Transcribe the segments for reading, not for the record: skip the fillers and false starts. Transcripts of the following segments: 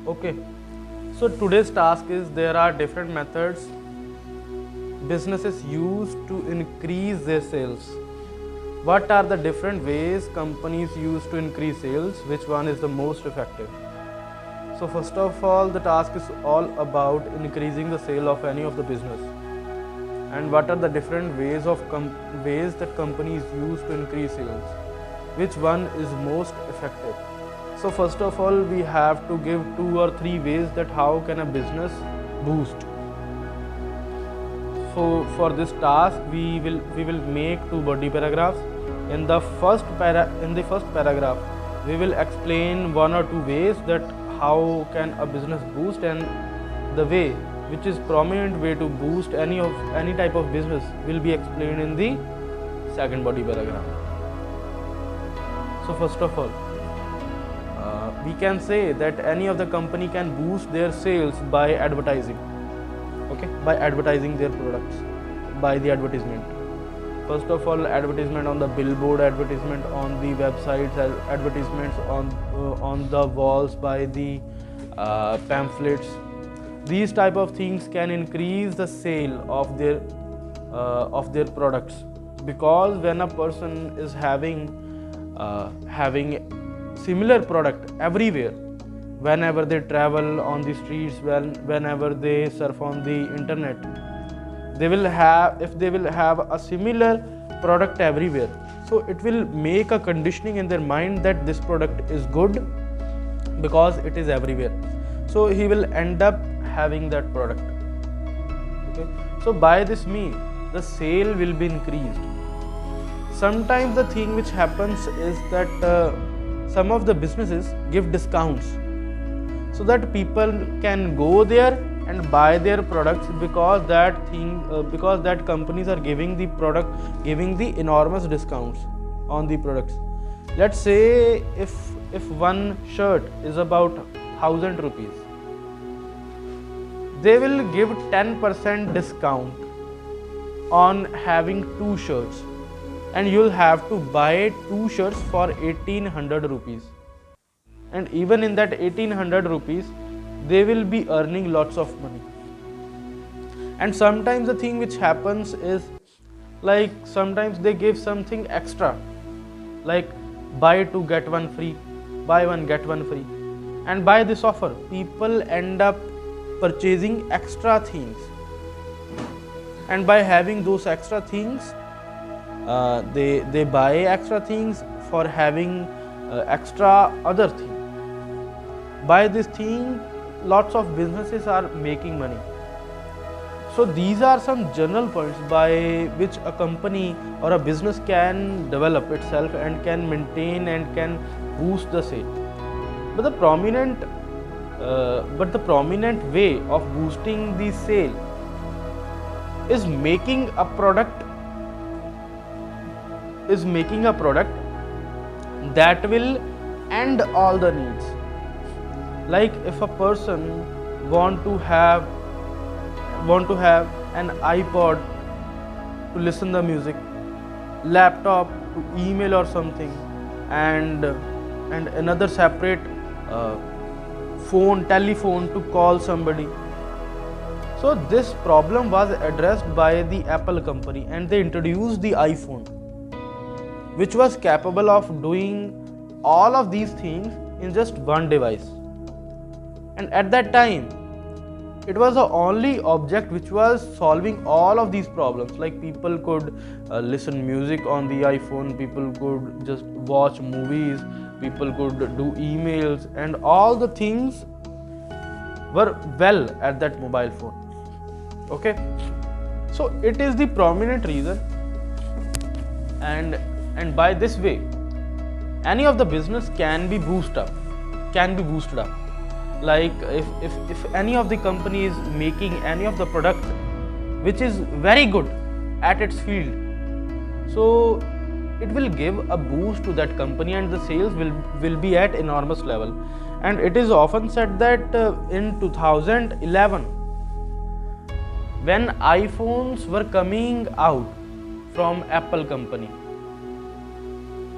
Okay, so today's task is there are different methods businesses use to increase their sales. What are the different ways companies use to increase sales? Which one is the most effective? So first of all, the task is all about increasing the sale of any of the business. And what are the different ways that companies use to increase sales? Which one is most effective? So first of all, we have to give 2 or 3 ways that how can a business boost. So for this task, we will make 2 body paragraphs. In the first paragraph, we will explain 1 or 2 ways that how can a business boost, and the way which is prominent way to boost any type of business will be explained in the second body paragraph. So first of all, we can say that any of the company can boost their sales by advertising. Okay, by advertising their products, by the advertisement. First of all, advertisement on the billboard, advertisement on the websites, advertisements on the walls, by the pamphlets. These type of things can increase the sale of their products, because when a person is having similar product everywhere, whenever they travel on the streets, whenever they surf on the internet, if they will have a similar product everywhere, so it will make a conditioning in their mind that this product is good because it is everywhere, so he will end up having that product. Okay, so by this means the sale will be increased. Sometimes the thing which happens is that some of the businesses give discounts so that people can go there and buy their products, because that companies are giving the enormous discounts on the products. Let's say if one shirt is about 1000 rupees, they will give 10% discount on having 2 shirts, and you'll have to buy 2 shirts for 1800 rupees. And even in that 1800 rupees, they will be earning lots of money. And sometimes the thing which happens is, like, sometimes they give something extra, like buy 2 get 1 free, buy 1 get 1 free. And by this offer, people end up purchasing extra things, and by having those extra things, they buy extra things for having extra other things. By this thing, lots of businesses are making money. So these are some general points by which a company or a business can develop itself and can maintain and can boost the sale. But the prominent way of boosting the sale is making a product that will end all the needs. Like if a person want to have an iPod to listen the music, laptop to email or something, and another separate telephone to call somebody. So this problem was addressed by the Apple company, and they introduced the iPhone, which was capable of doing all of these things in just one device. And at that time, it was the only object which was solving all of these problems. Like people could listen music on the iPhone, people could just watch movies, people could do emails, and all the things were well at that mobile phone. Okay, so it is the prominent reason, and by this way, any of the business can be boosted up. Like if any of the company is making any of the product which is very good at its field, so it will give a boost to that company, and the sales will be at enormous level. And it is often said that in 2011, when iPhones were coming out from Apple company,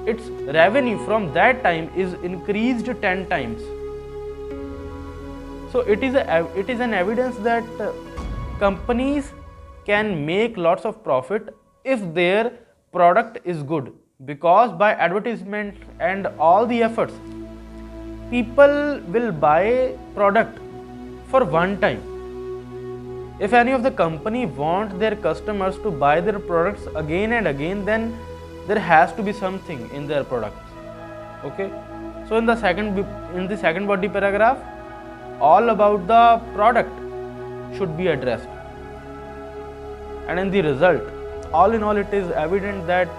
its revenue from that time is increased 10 times. So it is an evidence that companies can make lots of profit if their product is good, because by advertisement and all the efforts, people will buy product for one time. If any of the company want their customers to buy their products again and again, then there has to be something in their products. Okay, so in the second body paragraph, all about the product should be addressed, and in the result, all in all, it is evident that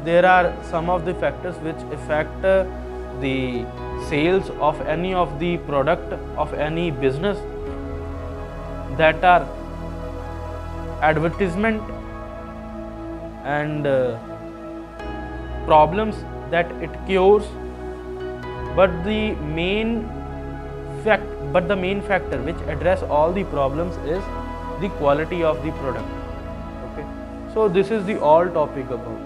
there are some of the factors which affect the sales of any of the product of any business, that are advertisement and problems that it cures, but the main factor which address all the problems is the quality of the product. Okay, so this is the all topic about.